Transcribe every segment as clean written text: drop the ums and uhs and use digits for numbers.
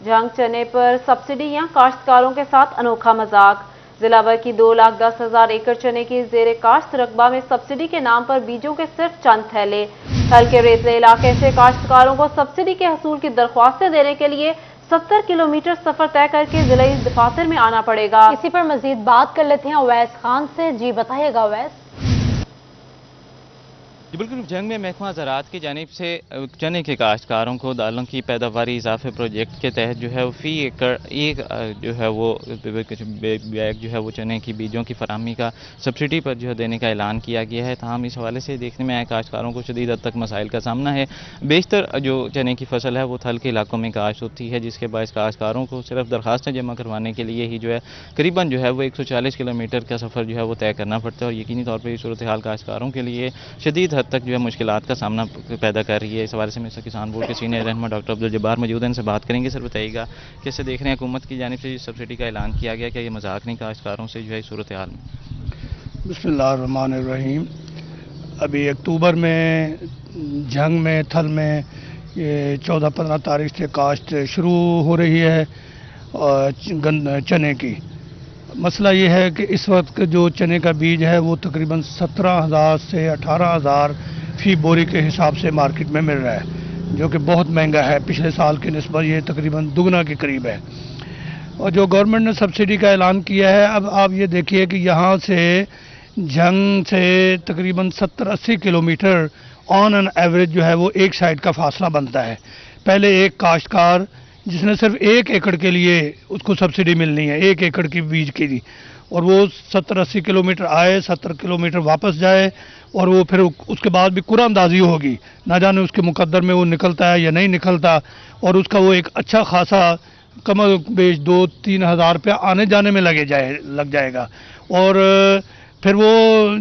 जंग चने पर सब्सिडी या काश्तकारों के साथ अनोखा मजाक। जिला भर की 2,10,000 एकड़ चने की जेर काश्त रकबा में सब्सिडी के नाम पर बीजों के सिर्फ चंद थैले। हल्के रेतले इलाके से काश्तकारों को सब्सिडी के हसूल की दरख्वास्तें देने के लिए 70 किलोमीटर सफर तय करके जिले दफातर में आना पड़ेगा। इसी पर मजीद बात कर लेते हैं अवैस खान से। जी बताइएगा अवैस। बिल्कुल, जंग में महकमा ज़राअत की जानिब से चने के काश्तकारों को दालों की पैदावारी इजाफे प्रोजेक्ट के तहत जो है वो फी एकड़ एक जो है वो बैग जो है वो चने की बीजों की फराहमी का सब्सिडी पर जो है देने का ऐलान किया गया है। तमाम इस हवाले से देखने में आए काश्तकारों को शदीद हद तक मसाइल का सामना है। बेशतर जो चने की फसल है वो थल के इलाकों में काश्त होती है, जिसके बायस काश्तकारों को सिर्फ दरखास्तें जमा करवाने के लिए ही जो है करीबन जो है वो 140 किलोमीटर का सफ़र जो है वो तय करना पड़ता है। और यकीनी तौर पर ये सूरत हाल काश्तकारों के लिए शदीद हद तक जो है मुश्किलात का सामना पैदा कर रही है। इस हवाले से मिस्र किसान बोर्ड के सीनियर रहनुमा डॉक्टर अब्दुल जब्बार मौजूद हैं, इनसे बात करेंगे। सर बताइएगा कैसे देख रहे हैं हुकूमत की जानिब से सब्सिडी का ऐलान किया गया, क्या ये मजाक नहीं काश्तकारों से जो है सूरत हाल में? बिस्मिल्लाहिर्रहमानिर्रहीम। अभी अक्टूबर में जंग में थल में ये 14-15 तारीख से काश्त शुरू हो रही है चने की। मसला ये है कि इस वक्त जो चने का बीज है वो तकरीबन 17,000 से 18,000 फी बोरी के हिसाब से मार्केट में मिल रहा है, जो कि बहुत महंगा है। पिछले साल की निस्बत ये तकरीबन दुगना के करीब है। और जो गवर्नमेंट ने सब्सिडी का ऐलान किया है, अब आप ये देखिए कि यहाँ से जंग से तकरीबन 70-80 किलोमीटर ऑन एन एवरेज जो है वो एक साइड का फासला बनता है। पहले एक काश्तकार जिसने सिर्फ 1 एकड़ के लिए उसको सब्सिडी मिलनी है, 1 एकड़ की बीज की थी, और वो 70-80 किलोमीटर आए, 70 किलोमीटर वापस जाए, और वो फिर उसके बाद भी कुरानंदाजी होगी, ना जाने उसके मुकद्दर में वो निकलता है या नहीं निकलता। और उसका वो एक अच्छा खासा कम बेश 2-3 हज़ार रुपया आने जाने में लग जाएगा। और फिर वो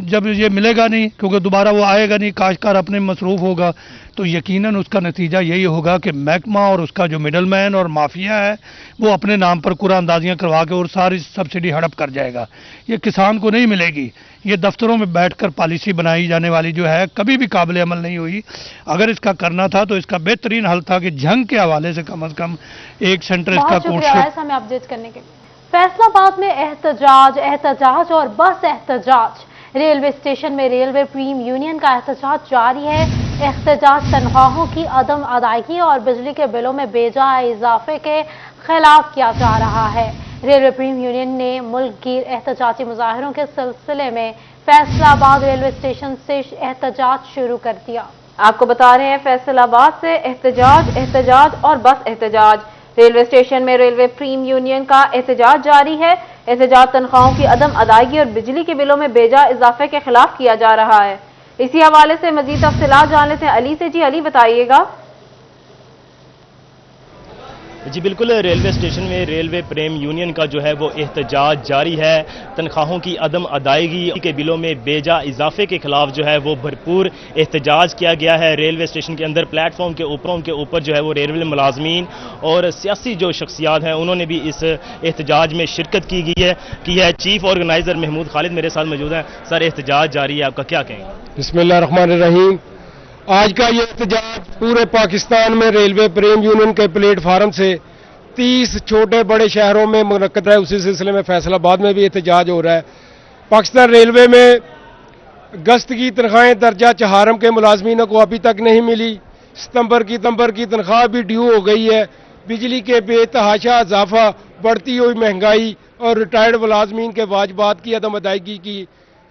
जब ये मिलेगा नहीं, क्योंकि दोबारा वो आएगा नहीं, काश्तकार अपने मसरूफ़ होगा, तो यकीनन उसका नतीजा यही होगा कि महकमा और उसका जो मिडल मैन और माफिया है वो अपने नाम पर कुरानंदाजियाँ करवा के और सारी सब्सिडी हड़प कर जाएगा। ये किसान को नहीं मिलेगी। ये दफ्तरों में बैठकर पॉलिसी बनाई जाने वाली जो है कभी भी काबिल अमल नहीं हुई। अगर इसका करना था तो इसका बेहतरीन हल था कि जंग के हवाले से कम एक सेंटर इसका कोर्स हमें अपडेट करने के लिए। फैसलाबाद में एहतजाज और बस एहतजाज। रेलवे स्टेशन में रेलवे प्रीम यूनियन का एहतजाज जारी है। एहतजाज तनख्वाहों की अदम अदायगी और बिजली के बिलों में बेजा इजाफे के खिलाफ किया जा रहा है। रेलवे प्रीम यूनियन ने मुल्क गिर एहतजाजी मुजाहरों के सिलसिले में फैसलाबाद रेलवे स्टेशन से एहतजाज शुरू कर दिया। आपको बता रहे हैं फैसलाबाद से एहतजाज और बस एहतजाज। रेलवे स्टेशन में रेलवे प्रीम यूनियन का एहतजाज जारी है। एहतजाज तनख्वाहों की अदम अदायगी और बिजली के बिलों में बेजा इजाफे के खिलाफ किया जा रहा है। इसी हवाले से मजीद तफसीलात जान लेते हैं अली से। जी अली बताइएगा। जी बिल्कुल, रेलवे स्टेशन में रेलवे प्रेम यूनियन का जो है वो एहतजाज जारी है। तनख्वाहों की अदम अदायगी के बिलों में बेजा इजाफे के खिलाफ जो है वो भरपूर एहतजाज किया गया है। रेलवे स्टेशन के अंदर प्लेटफॉर्म के ऊपर जो है वो रेलवे मुलाजमीन और सियासी जो शख्सियात हैं उन्होंने भी इस एहतजाज में शिरकत की है। चीफ ऑर्गेनाइजर महमूद खालिद मेरे साथ मौजूद हैं। सर, एहतजाज जारी है, आपका क्या कहेंगे? बिस्मिल्लाहिर्रहमानिर्रहीम। आज का ये एहतजाज पूरे पाकिस्तान में रेलवे प्रेम यूनियन के प्लेटफार्म से 30 छोटे बड़े शहरों में मुनक्कद है। उसी सिलसिले में फैसलाबाद में भी एहतजाज हो रहा है। पाकिस्तान रेलवे में गश्त की तनख्वाहें दर्जा चहारम के मुलाजमीनों को अभी तक नहीं मिली। सितंबर की तनख्वाह भी ड्यू हो गई है। बिजली के बेतहाशा इजाफा, बढ़ती हुई महंगाई और रिटायर्ड मुलाजमीन के वाजबात की अदम अदायगी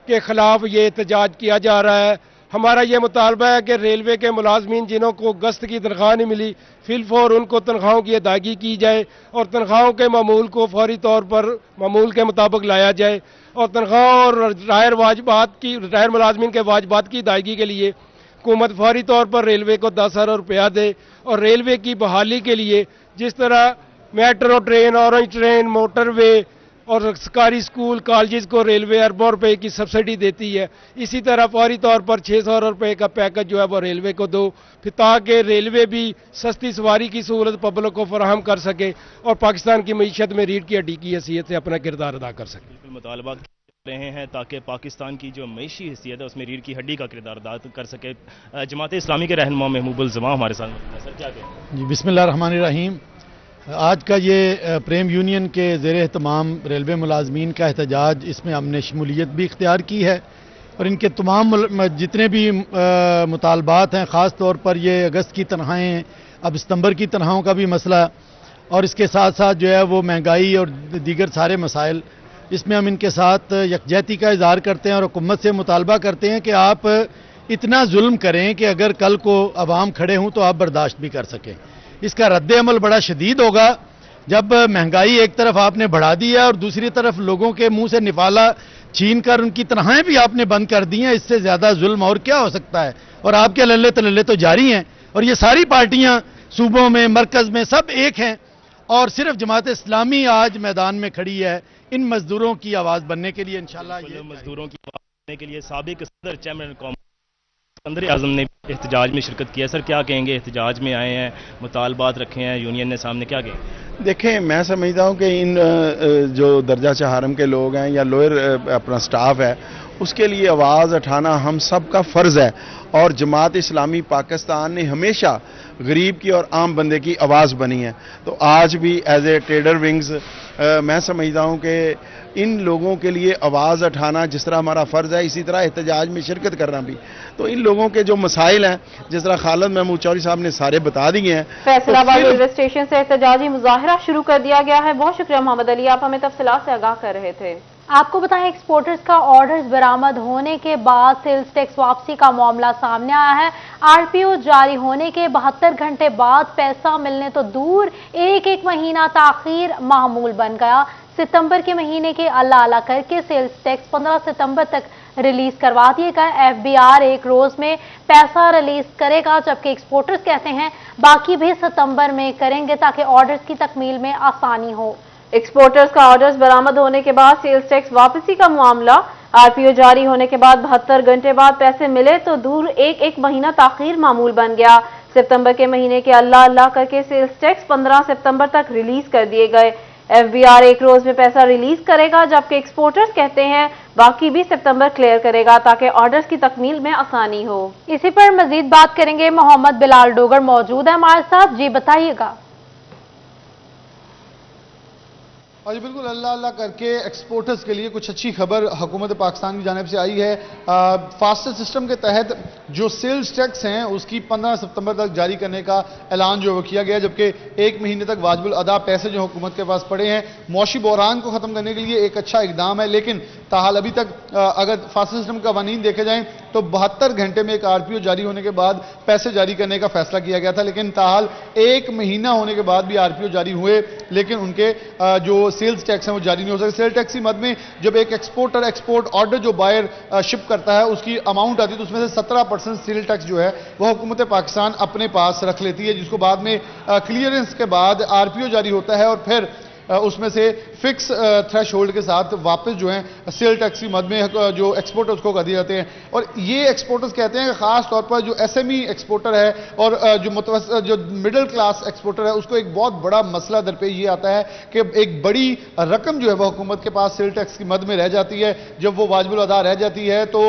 के खिलाफ ये एहतजाज किया जा रहा है। हमारा ये मुतालबा है कि रेलवे के मुलाजमीन जिन्हों को गश्त की तनख्वाह नहीं मिली, फिलफौर उनको तनख्वाहों की अदायगी की जाए और तनख्वाहों के मामूल को फौरी तौर पर मामूल के मुताबिक लाया जाए। और तनख्वाह और रिटायर मुलाजमीन के वाजबात की अदायगी के लिए हुकूमत फौरी तौर पर रेलवे को 10,000 रुपया दे। और रेलवे की बहाली के लिए जिस तरह metro train, orange train, motorway और सरकारी स्कूल कॉलेज को रेलवे अरबों रुपए की सब्सिडी देती है, इसी तरह फौरी तौर पर 600 रुपए का पैकेज जो है वो रेलवे को दो, फिर ताकि रेलवे भी सस्ती सवारी की सहूलत पब्लिक को फराहम कर सके और पाकिस्तान की मीशत में रीढ़ की हड्डी की हैसियत से अपना किरदार अदा कर सके। बिल्कुल मुतालबा रहे हैं ताकि पाकिस्तान की जो मईशी हैसियत है उसमें रीढ़ की हड्डी का किरदार अदा कर सके। जमात इस्लामी के रहनुमा महबूबुल जमा हमारे साथ। सर क्या कहें? जी बिस्मिल्लाहिर्रहमानिर्रहीम। آج کا یہ پریم یونین کے زیر اہتمام ریلوے ملازمین کا احتجاج، اس میں ہم نے شمولیت بھی اختیار کی ہے اور ان کے تمام جتنے بھی مطالبات ہیں، خاص طور پر یہ اگست کی تنخواہیں، اب ستمبر کی تنخواہوں کا بھی مسئلہ اور اس کے ساتھ ساتھ جو ہے وہ مہنگائی اور دیگر سارے مسائل، اس میں ہم ان کے ساتھ یکجہتی کا اظہار کرتے ہیں اور حکومت سے مطالبہ کرتے ہیں کہ آپ اتنا ظلم کریں کہ اگر کل کو عوام کھڑے ہوں تو آپ برداشت بھی کر سکیں۔ اس کا رد عمل بڑا شدید ہوگا جب مہنگائی ایک طرف آپ نے بڑھا دی ہے اور دوسری طرف لوگوں کے منہ سے نفالہ چھین کر ان کی تنخواہیں بھی آپ نے بند کر دی ہیں۔ اس سے زیادہ ظلم اور کیا ہو سکتا ہے؟ اور آپ کے للے تللے تو جاری ہیں اور یہ ساری پارٹیاں صوبوں میں، مرکز میں سب ایک ہیں اور صرف جماعت اسلامی آج میدان میں کھڑی ہے ان مزدوروں کی آواز بننے کے لیے۔ انشاءاللہ یہ مزدوروں کی آواز بننے کے لیے سابق صدر چیئرمین اسکندر اعظم نے احتجاج میں شرکت کیا۔ سر کیا کہیں گے؟ احتجاج میں آئے ہیں، مطالبات رکھے ہیں یونین نے سامنے، کیا کہیں گے؟ دیکھیں، میں سمجھتا ہوں کہ ان جو درجہ چہارم کے لوگ ہیں یا لوئر اپنا سٹاف ہے، اس کے لیے آواز اٹھانا ہم سب کا فرض ہے اور جماعت اسلامی پاکستان نے ہمیشہ غریب کی اور عام بندے کی آواز بنی ہے۔ تو آج بھی ایز اے ٹریڈر ونگز میں سمجھتا ہوں کہ ان لوگوں کے لیے آواز اٹھانا جس طرح ہمارا فرض ہے، اسی طرح احتجاج میں شرکت کرنا بھی۔ تو ان لوگوں کے جو مسائل ہیں، جس طرح خالد محمود چودھری صاحب نے سارے بتا دیے ہیں۔ فیصل آباد ریلوے اسٹیشن سے احتجاجی مظاہرہ شروع کر دیا گیا ہے۔ بہت شکریہ محمد علی، آپ ہمیں تفصیلات سے آگاہ کر رہے تھے۔ آپ کو بتائیں، ایکسپورٹرز کا آرڈرز برآمد ہونے کے بعد سیلز ٹیکس واپسی کا معاملہ سامنے آیا ہے۔ آر پی او جاری ہونے کے 72 گھنٹے بعد پیسہ ملنے تو دور، ایک مہینہ تاخیر معمول بن گیا۔ ستمبر کے مہینے کے اللہ کر کے سیلز ٹیکس 15 ستمبر تک ریلیز کروا دیے گئے۔ ایف بی آر ایک روز میں پیسہ ریلیز کرے گا، جبکہ ایکسپورٹرز کہتے ہیں باقی بھی ستمبر میں کریں گے تاکہ آرڈرز کی تکمیل میں آسانی ہو۔ ایکسپورٹرز کا آرڈرز برآمد ہونے کے بعد سیلز ٹیکس واپسی کا معاملہ، آر پی او جاری ہونے کے بعد 72 گھنٹے بعد پیسے ملے تو دور، ایک مہینہ تاخیر معمول بن گیا۔ ستمبر کے مہینے کے اللہ کر کے سیلز ٹیکس 15 ستمبر تک ریلیز کر دیے گئے۔ ایف بی آر ایک روز میں پیسہ ریلیز کرے گا، جبکہ ایکسپورٹرز کہتے ہیں باقی بھی ستمبر کلیئر کرے گا تاکہ آرڈرز کی تکمیل میں آسانی ہو۔ اسی پر مزید بات کریں گے، محمد بلال ڈوگر موجود ہے ہمارے ساتھ، جی بتائیے گا۔ جی بالکل، اللہ کر کے ایکسپورٹرز کے لیے کچھ اچھی خبر حکومت پاکستان کی جانب سے آئی ہے۔ فاسٹر سسٹم کے تحت جو سیلز ٹیکس ہیں اس کی 15 ستمبر تک جاری کرنے کا اعلان جو وہ کیا گیا، جبکہ ایک مہینے تک واجب الادا پیسے جو حکومت کے پاس پڑے ہیں معاشی بحران کو ختم کرنے کے لیے ایک اچھا اقدام ہے۔ لیکن تاحال ابھی تک اگر فاسٹر سسٹم کا قوانین دیکھے جائیں تو 72 گھنٹے میں ایک آر پی او جاری ہونے کے بعد پیسے جاری کرنے کا فیصلہ کیا گیا تھا، لیکن تاحال ایک مہینہ ہونے کے بعد بھی آر پی او جاری ہوئے، لیکن ان کے جو سیلز ٹیکس ہیں وہ جاری نہیں ہو سکتے۔ سیل ٹیکس کی مد میں جب ایک ایکسپورٹر ایکسپورٹ آرڈر جو بائر شپ کرتا ہے اس کی اماؤنٹ آتی ہے تو اس میں سے 17% سیل ٹیکس جو ہے وہ حکومت پاکستان اپنے پاس رکھ لیتی ہے، جس کو بعد میں کلیئرنس کے بعد آر پی او جاری ہوتا ہے اور پھر اس میں سے فکس تھریش ہولڈ کے ساتھ واپس جو ہیں سیل ٹیکس کی مد میں جو ایکسپورٹرز کو کر دیے جاتے ہیں۔ اور یہ ایکسپورٹرز کہتے ہیں کہ خاص طور پر جو ایس ایم ای ایکسپورٹر ہے اور جو مڈل کلاس ایکسپورٹر ہے اس کو ایک بہت بڑا مسئلہ درپیش یہ آتا ہے کہ ایک بڑی رقم جو ہے وہ حکومت کے پاس سیل ٹیکس کی مد میں رہ جاتی ہے۔ جب وہ واجب الادا رہ جاتی ہے تو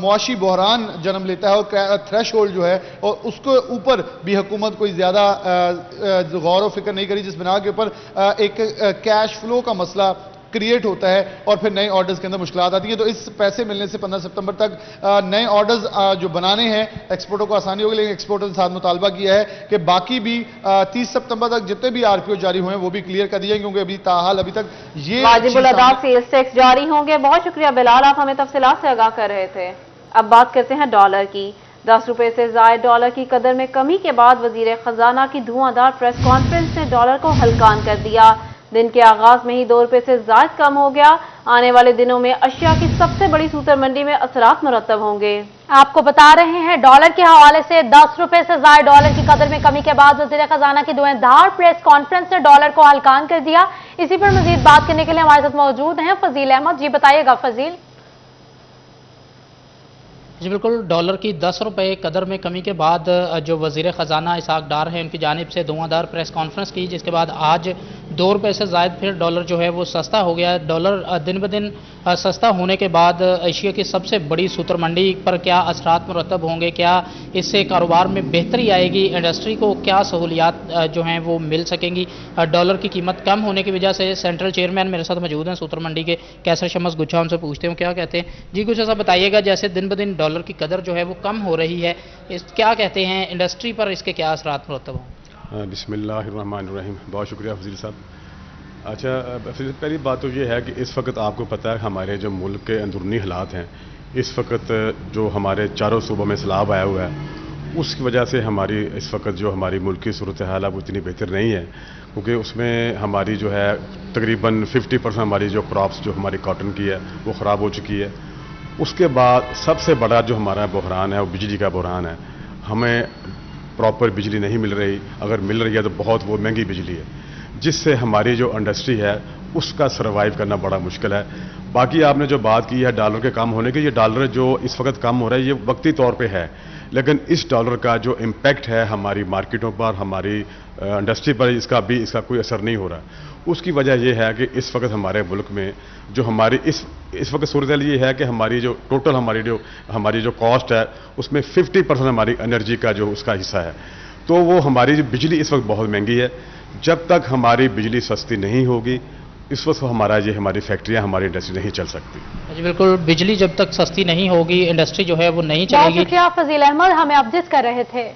معاشی بحران جنم لیتا ہے اور تھریش ہولڈ جو ہے اور اس کے اوپر بھی حکومت کوئی زیادہ غور و فکر نہیں کری، جس بنا کے اوپر ایک کیش فلو کا مسئلہ کریٹ ہوتا ہے اور پھر نئے آرڈرز کے اندر مشکلات آتی ہیں۔ تو اس پیسے ملنے سے 15 ستمبر تک نئے آرڈرز جو بنانے ہیں ایکسپورٹوں کو آسانی ہوگی، لیکن ایکسپورٹر کے ساتھ مطالبہ کیا ہے کہ باقی بھی 30 ستمبر تک جتنے بھی آر پی او جاری ہوئے ہیں وہ بھی کلیئر کر دیے، کیونکہ ابھی تاحال ابھی تک یہ واجب الادا سیلز ٹیکس جاری ہوں گے۔ بہت شکریہ بلال، آپ ہمیں تفصیلات سے آگاہ کر رہے تھے۔ اب بات کرتے ہیں ڈالر کی۔ 10 روپے سے زائد ڈالر کی قدر میں کمی کے بعد وزیر خزانہ کی دھواں دھار پریس کانفرنس نے ڈالر کو ہلکان کر دیا۔ دن کے آغاز میں ہی 2 روپے سے زائد کم ہو گیا۔ آنے والے دنوں میں اشیاء کی سب سے بڑی سوپر منڈی میں اثرات مرتب ہوں گے۔ آپ کو بتا رہے ہیں ڈالر کے حوالے سے 10 روپے سے زائد ڈالر کی قدر میں کمی کے بعد وزیر خزانہ کی دھواں دھار پریس کانفرنس نے ڈالر کو ہلکان کر دیا۔ اسی پر مزید بات کرنے کے لیے ہمارے ساتھ موجود ہیں فضیل احمد، جی بتائیے گا فضیل۔ جی بالکل، ڈالر کی 10 روپے قدر میں کمی کے بعد جو وزیر خزانہ اسحاق ڈار ہیں ان کی جانب سے دھواں دھار پریس کانفرنس کی، جس کے بعد آج ₹2 से ज़ायद फिर डॉलर जो है वो सस्ता हो गया। डॉलर दिन ब दिन सस्ता होने के बाद एशिया की सबसे बड़ी सूत्र मंडी पर क्या असरात मुरतब होंगे, क्या इससे कारोबार में बेहतरी आएगी, इंडस्ट्री को क्या सहूलियात जो हैं वो मिल सकेंगी। डॉलर की कीमत कम होने की वजह से सेंट्रल चेयरमैन मेरे साथ मौजूद हैं सूत्र मंडी के, कैसर शमस गुच्छा, उनसे पूछते हैं क्या कहते हैं। जी कुछ ऐसा बताइएगा, जैसे दिन ब दिन डॉलर की कदर जो है वो कम हो रही है, क्या कहते हैं इंडस्ट्री पर इसके क्या असरात मुरतब हों। बिस्मिल्लाहिर्रहमानिर्रहीम, बहुत शुक्रिया फजील साहब। अच्छा, पहली बात तो ये है कि इस वक्त आपको पता है हमारे जो मुल्क के अंदरूनी हालात हैं, इस वक्त जो हमारे चारों सूबों में सैलाब आया हुआ है, उसकी वजह से हमारी इस वक्त जो हमारी मुल्क की सूरत हाल है वो इतनी बेहतर नहीं है, क्योंकि उसमें हमारी जो है तकरीबन 50% हमारी जो क्रॉप्स जो हमारी कॉटन की है वो ख़राब हो चुकी है। उसके बाद सबसे बड़ा जो हमारा बहरान है वो बिजली का बहरान है। हमें प्रॉपर बिजली नहीं मिल रही, अगर मिल रही है तो बहुत वो महंगी बिजली है, जिससे हमारी जो इंडस्ट्री है उसका सर्वाइव करना बड़ा मुश्किल है। बाकी आपने जो बात की है डॉलर के कम होने की, ये डॉलर जो इस वक्त कम हो रहा है ये वक्ती तौर पे है, लेकिन इस डॉलर का जो इम्पैक्ट है हमारी मार्केटों पर, हमारी इंडस्ट्री पर, इसका कोई असर नहीं हो रहा। उसकी वजह यह है कि इस वक्त हमारे मुल्क में जो हमारी इस वक्त सूरत ये है कि हमारी जो टोटल हमारी जो कॉस्ट है उसमें 50% हमारी एनर्जी का जो उसका हिस्सा है, तो वो हमारी जो बिजली इस वक्त बहुत महंगी है। जब तक हमारी बिजली सस्ती नहीं होगी इस वक्त हमारी फैक्ट्रियां, हमारी इंडस्ट्री नहीं चल सकती। जी बिल्कुल, बिजली जब तक सस्ती नहीं होगी इंडस्ट्री जो है वो नहीं बहुत चलेगी। शुक्रिया फजील अहमद, हमें अपडेट कर रहे थे।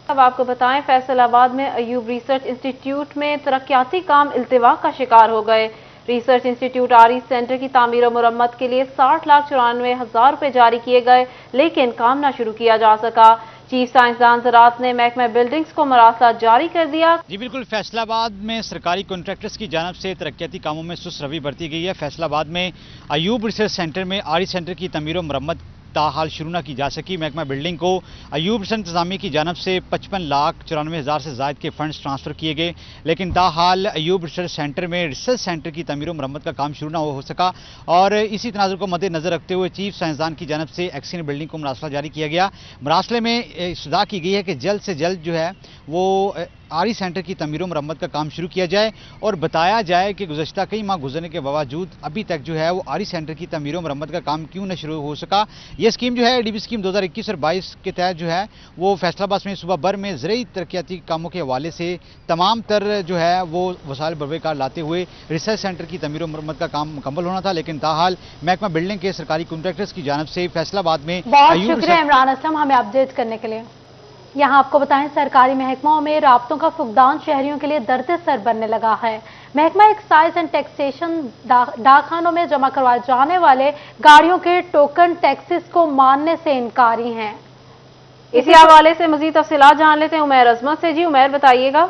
अब आपको बताएं, फैसलाबाद में अयूब रिसर्च इंस्टीट्यूट में तरक्याती काम इल्तिवा का शिकार हो गए। रिसर्च इंस्टीट्यूट आरी सेंटर की तामीर और मुरम्मत के लिए 60,94,000 रुपए जारी किए गए, लेकिन काम न शुरू किया जा सका। चीफ साइंसदान ज़राअत ने महकमा बिल्डिंग्स को मरासला जारी कर दिया। जी बिल्कुल, फैसलाबाद में सरकारी कॉन्ट्रैक्टर्स की जानिब से तरक्याती कामों में सुस्त रवि बरती गई है। फैसलाबाद में अयूब रिसर्च सेंटर में आरी सेंटर की तमीर और मरम्मत ताहाल शुरू न की जा सकी। महकमा बिल्डिंग को अयूब रिसर्च इंतजामिया की जानिब से 55,94,000 से ज़ायद के फंड्स ट्रांसफ़र किए गए, लेकिन ताहाल अयूब रिसर्च सेंटर में रिसर्च सेंटर की तमीर और मरम्मत का काम शुरू न हो सका। और इसी तनाज़ुर को मद्देनज़र रखते हुए चीफ साइंसदान की जानिब से एक्सीन बिल्डिंग को मरासला जारी किया गया। मरासले में इस्तदा की गई है कि जल्द से जल्द जो है वो आरी सेंटर की तमीर मरम्मत का काम शुरू किया जाए और बताया जाए कि गुज़श्ता कई माह गुजरने के बावजूद अभी तक जो है वो आरी सेंटर की तमीर मरम्मत का काम क्यों न शुरू हो सका। ये स्कीम जो है डीबी स्कीम 2021 और 22 के तहत जो है वो फैसलाबाद में सूबा भर में ज़रूरी तरक्याती कामों के हवाले से तमाम तर जो है वो वसाइल बरवेकार लाते हुए रिसर्च सेंटर की तमीर मरम्मत का काम मुकम्मल होना था, लेकिन ताहाल महकमा बिल्डिंग के सरकारी कॉन्ट्रैक्टर्स की जानिब से फैसलाबाद में बहुत शुक्रिया इमरान असलम हमें अपडेट करने के लिए। यहाँ आपको बताएं, सरकारी महकमों में राब्तों का फुकदान शहरियों के लिए दर्द सर बनने लगा है। महकमा एक्साइज एंड टैक्सेशन डाकखानों में जमा करवाए जाने वाले गाड़ियों के टोकन टैक्सेस को मानने से इनकारी हैं। इसी हवाले से मजीद तफसीलात जान लेते हैं उमैर अजमत से। जी उमैर, बताइएगा।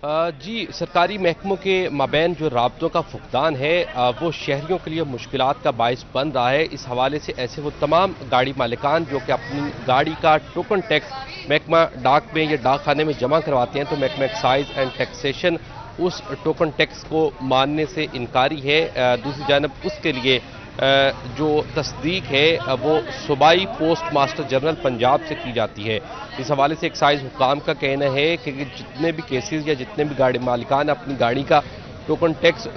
जी, सरकारी महकमों के माबैन जो राब्तों का फुकदान है वो शहरियों के लिए मुश्किलात का बाइस बन रहा है। इस हवाले से ऐसे वो तमाम गाड़ी मालिकान जो कि अपनी गाड़ी का टोकन टैक्स महकमा डाक में या डाक खाने में जमा करवाते हैं, तो महकमा एक्साइज एंड टैक्सेशन उस टोकन टैक्स को मानने से इनकारी है। दूसरी जानब उसके लिए जो तस्दीक है वो सूबाई पोस्ट मास्टर जनरल पंजाब से की जाती है। इस हवाले से एक्साइज हुकाम का कहना है कि जितने भी केसेस या जितने भी गाड़ी मालिकान अपनी गाड़ी का टोकन टैक्स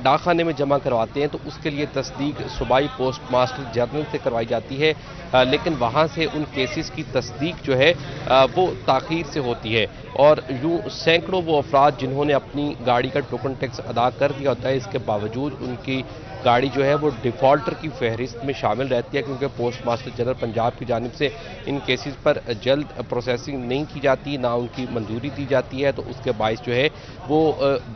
डाक खाने में जमा करवाते हैं तो उसके लिए तस्दीक सूबाई पोस्ट मास्टर जनरल से करवाई जाती है, लेकिन वहाँ से उन केसेस की तस्दीक जो है वो ताख़ीर से होती है। और यूँ सैकड़ों वो अफराद जिन्होंने अपनी गाड़ी का टोकन टैक्स अदा कर दिया होता है, इसके बावजूद उनकी गाड़ी जो है वो डिफ़ॉल्टर की फहरिस्त में शामिल रहती है, क्योंकि पोस्ट मास्टर जनरल पंजाब की जानिब से इन केसेस पर जल्द प्रोसेसिंग नहीं की जाती, ना उनकी मंजूरी दी जाती है। तो उसके बायस जो है वो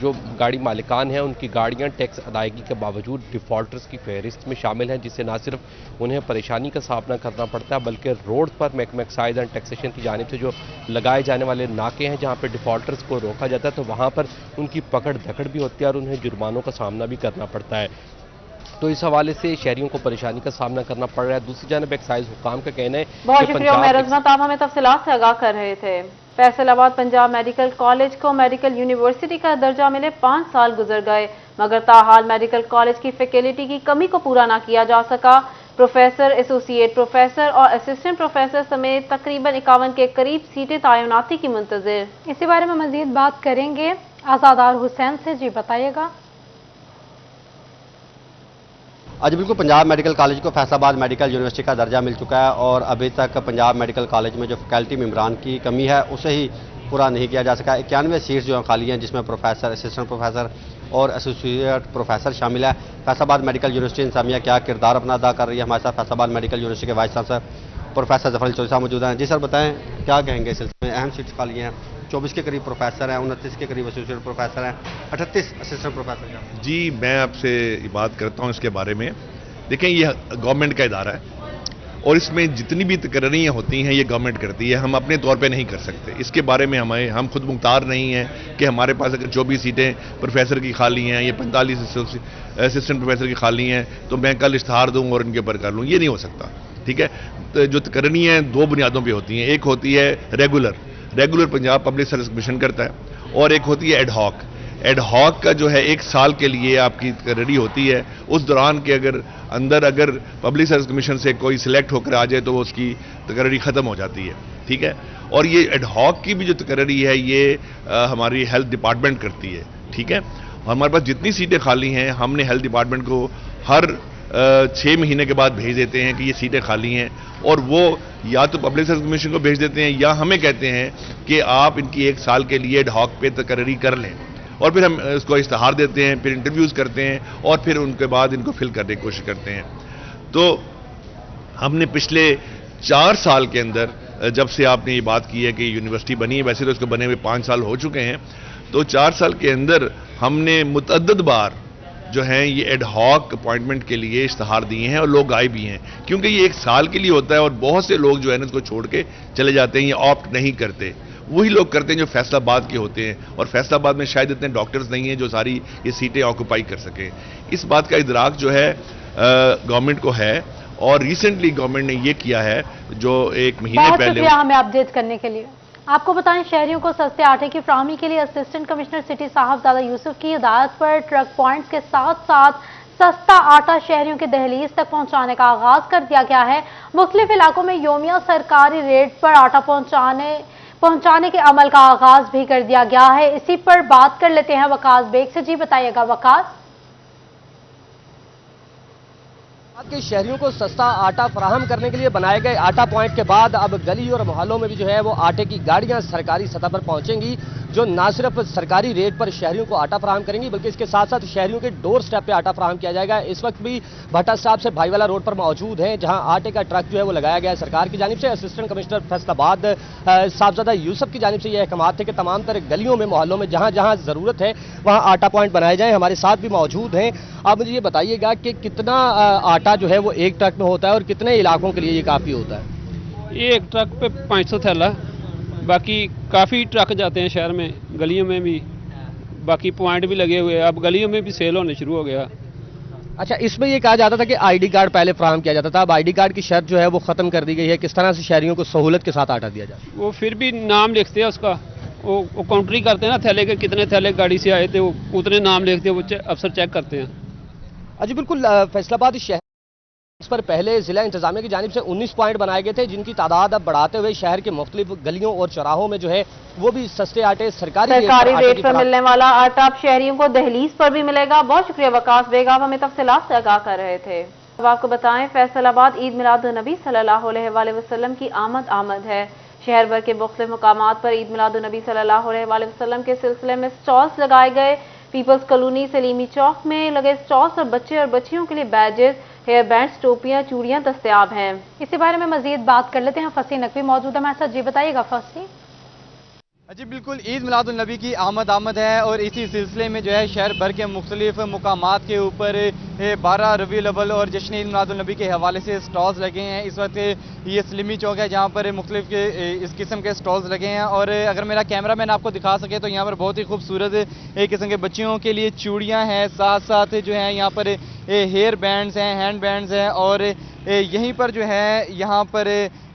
जो गाड़ी मालिकान हैं उनकी गाड़ियाँ टैक्स अदायगी के बावजूद डिफ़ॉल्टर्स की फहरिस्त में शामिल हैं, जिससे ना सिर्फ उन्हें परेशानी का सामना करना पड़ता है बल्कि रोड पर महकमा एक्साइज एंड टैक्सेशन की जानिब से जो लगाए जाने वाले नाके हैं जहाँ पर डिफ़ॉल्टर्स को रोका जाता है तो वहाँ पर उनकी पकड़ धकड़ भी होती है और उन्हें जुर्मानों का सामना भी करना पड़ता है। तो इस हवाले से शहरियों को परेशानी का सामना करना पड़ रहा है। दूसरी जानब एक्साइज हुकाम का कहना है। बहुत शुक्रिया उमैर अजमत, आप हमें तफसीलात से आगाह कर रहे थे। फैसलाबाद पंजाब मेडिकल कॉलेज को मेडिकल यूनिवर्सिटी का दर्जा मिले 5 साल गुजर गए, मगर ताहाल मेडिकल कॉलेज की फैकल्टी की कमी को पूरा ना किया जा सका। प्रोफेसर, एसोसिएट प्रोफेसर और असिस्टेंट प्रोफेसर समेत तकरीबन 51 के करीब सीटें तयनाती की मुंतज़िर। इसी बारे में मजीद बात करेंगे आज़ादार हुसैन से। जी बताइएगा। आज बिल्कुल पंजाब मेडिकल कॉलेज को फैसलाबाद मेडिकल यूनिवर्सिटी का दर्जा मिल चुका है और अभी तक पंजाब मेडिकल कॉलेज में जो फैकल्टी मेंबरान की कमी है उसे ही पूरा नहीं किया जा सका। 91 सीट्स जो हैं खाली हैं, जिसमें प्रोफेसर, असिस्टेंट प्रोफेसर और एसोसिएट प्रोफेसर शामिल है। फैसलाबाद मेडिकल यूनिवर्सिटी इंतजामिया क्या किरदार अपना अदा कर रही है, हमारे साथ फैसलाबाद मेडिकल यूनिवर्सिटी के vice chancellor professor Zafar Ali Chaudhry साहब मौजूद हैं। जी सर बताएं, क्या कहेंगे इस सिलसिले में? अहम सीट्स खाली हैं, 24 के करीब प्रोफेसर हैं, 29 के करीब एसोसिएट प्रोफेसर हैं, 38 असिस्टेंट प्रोफेसर हैं। जी मैं आपसे बात करता हूँ इसके बारे में। देखें, ये गवर्नमेंट का इदारा है और इसमें जितनी भी तकरीरें होती हैं ये गवर्नमेंट करती है, हम अपने तौर पे नहीं कर सकते। इसके बारे में हम खुद मुख्तार नहीं हैं कि हमारे पास अगर 24 सीटें प्रोफेसर की खाली हैं, ये 45 असिस्टेंट प्रोफेसर की खाली हैं, तो मैं कल इश्तहार दूँ और इनके ऊपर कर लूँ, ये नहीं हो सकता। ठीक है, तो जो तकरीरें हैं दो बुनियादों पर होती हैं। एक होती है regular Punjab public service commission करता है, और एक होती है एडहॉक। एडहॉक का जो है 1 साल के लिए आपकी तकरीरी होती है, उस दौरान के अगर पब्लिक सर्विस कमीशन से कोई सिलेक्ट होकर आ जाए तो उसकी तकरीरी ख़त्म हो जाती है। ठीक है, और ये एडहॉक की भी जो तकरीरी है ये हमारी हेल्थ डिपार्टमेंट करती है। ठीक है, और हमारे पास जितनी सीटें खाली हैं हमने हेल्थ डिपार्टमेंट को हर 6 महीने के बाद भेज देते हैं कि ये सीटें खाली हैं, और वो या तो पब्लिक सर्विस कमीशन को भेज देते हैं या हमें कहते हैं कि आप इनकी 1 साल के लिए एडहॉक पे तकरीरी कर लें, और फिर हम इसको इश्तहार देते हैं, फिर इंटरव्यूज़ करते हैं और फिर उनके बाद इनको फिल करने की कोशिश करते हैं। तो हमने पिछले 4 साल के अंदर, जब से आपने ये बात की है कि यूनिवर्सिटी बनी है, वैसे तो इसको बने हुए 5 साल हो चुके हैं, तो 4 साल के अंदर हमने मुतअद्दिद बार जो हैं ये एडहॉक अपॉइंटमेंट के लिए इश्तहार दिए हैं और लोग आए भी हैं, क्योंकि ये 1 साल के लिए होता है और बहुत से लोग जो है ना इसको छोड़ के चले जाते हैं, ये ऑप्ट नहीं करते। वही लोग करते हैं जो फैसलाबाद के होते हैं, और फैसलाबाद में शायद इतने डॉक्टर्स नहीं हैं जो सारी ये सीटें ऑक्यूपाई कर सकें। इस बात का इदराक जो है गवर्नमेंट को है, और रिसेंटली गवर्नमेंट ने ये किया है जो 1 महीने बहुत पहले। शुक्रिया हमें अपडेट करने के लिए। आपको बताएं, शहरियों को सस्ते आटे की फराहमी के लिए असिस्टेंट कमिश्नर सिटी साहबजादा यूसुफ की हिदायत पर ट्रक पॉइंट्स के साथ साथ सस्ता आटा शहरियों के दहलीज तक पहुंचाने का आगाज कर दिया गया है। मुख्तलिफ इलाकों में योमिया सरकारी रेट पर आटा पहुंचाने के अमल का आगाज भी कर दिया गया है। इसी पर बात कर लेते हैं वकास बेग से। जी बताइएगा वकास। के शहरियों को सस्ता आटा फराहम करने के लिए बनाए गए आटा पॉइंट के बाद अब गली और मोहल्लों में भी जो है वो आटे की गाड़ियां सरकारी सतह पर पहुंचेंगी, जो ना सिर्फ सरकारी रेट पर शहरियों को आटा फराहम करेंगी बल्कि इसके साथ साथ शहरियों के डोर स्टेप पे आटा फराहम किया जाएगा। इस वक्त भी भट्टा साहब से भाईवाला रोड पर मौजूद हैं, जहां आटे का ट्रक जो है वो लगाया गया है सरकार की जानिब से। असिस्टेंट कमिश्नर फैसलाबाद साहबजादा यूसुफ की जानिब से यह अहकाम थे कि तमाम तरह गलियों में मोहल्लों में जहां जहां जरूरत है वहां आटा पॉइंट बनाए जाएं। हमारे साथ भी मौजूद हैं। आप मुझे ये बताइएगा कि कितना आटा जो है वो एक ट्रक में होता है और कितने इलाकों के लिए ये काफ़ी होता है? ये एक ट्रक पे 500 थैला, बाकी काफ़ी ट्रक जाते हैं शहर में, गलियों में भी, बाकी पॉइंट भी लगे हुए हैं, अब गलियों में भी सेल होने शुरू हो गया। अच्छा, इसमें ये कहा जाता था कि आईडी कार्ड पहले फराहम किया जाता था, अब आईडी कार्ड की शर्त जो है वो ख़त्म कर दी गई है। किस तरह से शहरियों को सहूलत के साथ आटा दिया जाता है? वो फिर भी नाम लिखते हैं उसका, वो काउंट्री करते हैं ना, थैले के कितने थैले गाड़ी से आए थे, वो उतने नाम लिखते हैं, वो अफसर चेक करते हैं। जी बिल्कुल, फैसलाबाद शहर इस पर पहले जिला इंतजामिया की जानिब से 19 पॉइंट बनाए गए थे, जिनकी तादाद अब बढ़ाते हुए शहर के मुख्तलिफ गलियों और चौराहों में जो है वो भी सस्ते आटे सरकारी रेट पर मिलने वाला आटा अब शहरियों को दहलीज पर भी मिलेगा। बहुत शुक्रिया वकास बेग, आप हमें तफसीलात से आगाह कर रहे थे। अब आपको बताएं, फैसलाबाद ईद मिलादुन्नबी सल्लल्लाहु अलैहि वसल्लम की आमद है। शहर भर के मुख्तलिफ मुकामात पर ईद मिलादुन्नबी सल्लल्लाहु अलैहि वसल्लम के सिलसिले में स्टॉल्स लगाए गए। पीपल्स कॉलोनी सलीमी चौक में लगे स्टॉल्स और बच्चे और बच्चियों के लिए बैजेस, हेयर बैंड्स, टोपियां, चूड़ियां दस्तयाब हैं। इसी बारे में मजीद बात कर लेते हैं। फसी नकवी मौजूद है हमारे साथ। जी बताइएगा फसी। जी बिल्कुल, ईद मिलादुन्नबी की आमद है और इसी सिलसिले में जो है शहर भर के मुख्तलिफ मुकामात के ऊपर 12 रबीउल अव्वल और जश्न ईद मिलादुन्नबी के हवाले से स्टॉल्स लगे हैं। इस वक्त ये सलीमी चौक है जहाँ पर मुख्तलिफ इस किस्म के स्टॉल्स लगे हैं, और अगर मेरा कैमरा मैन आपको दिखा सके तो यहाँ पर बहुत ही खूबसूरत एक किस्म के बच्चियों के लिए चूड़ियाँ हैं, साथ साथ जो है यहाँ पर हेयर बैंड्स हैं, हैंड बैंड्स हैं, और यहीं पर जो है यहाँ पर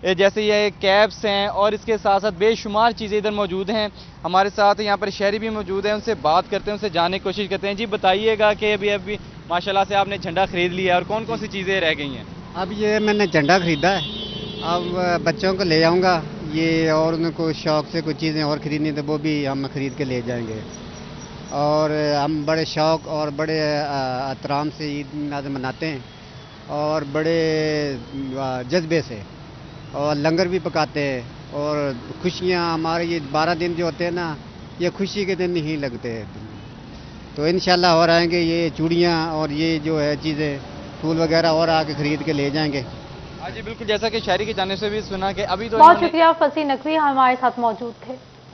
जैसे ये कैप्स हैं, और इसके साथ साथ बेशुमार चीज़ें इधर मौजूद हैं। हमारे साथ यहाँ पर शहरी भी मौजूद हैं, उनसे बात करते हैं, उनसे जानने की कोशिश करते हैं। जी बताइएगा कि अभी माशाल्लाह से आपने झंडा खरीद लिया है और कौन कौन सी चीज़ें रह गई हैं? अब ये मैंने झंडा खरीदा है, अब बच्चों को ले जाऊंगा ये, और उनको शौक से कुछ चीज़ें और खरीदनी तो वो भी हम खरीद के ले जाएंगे। और हम बड़े शौक और बड़े एहतराम से ईद मिलाद मनाते हैं और बड़े जज्बे से, और लंगर भी पकाते हैं, और खुशियाँ हमारे ये 12 दिन जो होते हैं ना, ये खुशी के दिन ही लगते हैं। तो इंशाल्लाह और आएंगे ये चूड़ियाँ और ये जो है चीज़ें, फूल वगैरह और आके खरीद के ले जाएंगे। जी बिल्कुल, जैसा कि शहरी की जानिब से भी सुना कि अभी तो बहुत शुक्रिया, फसी नकवी हमारे साथ मौजूद थे।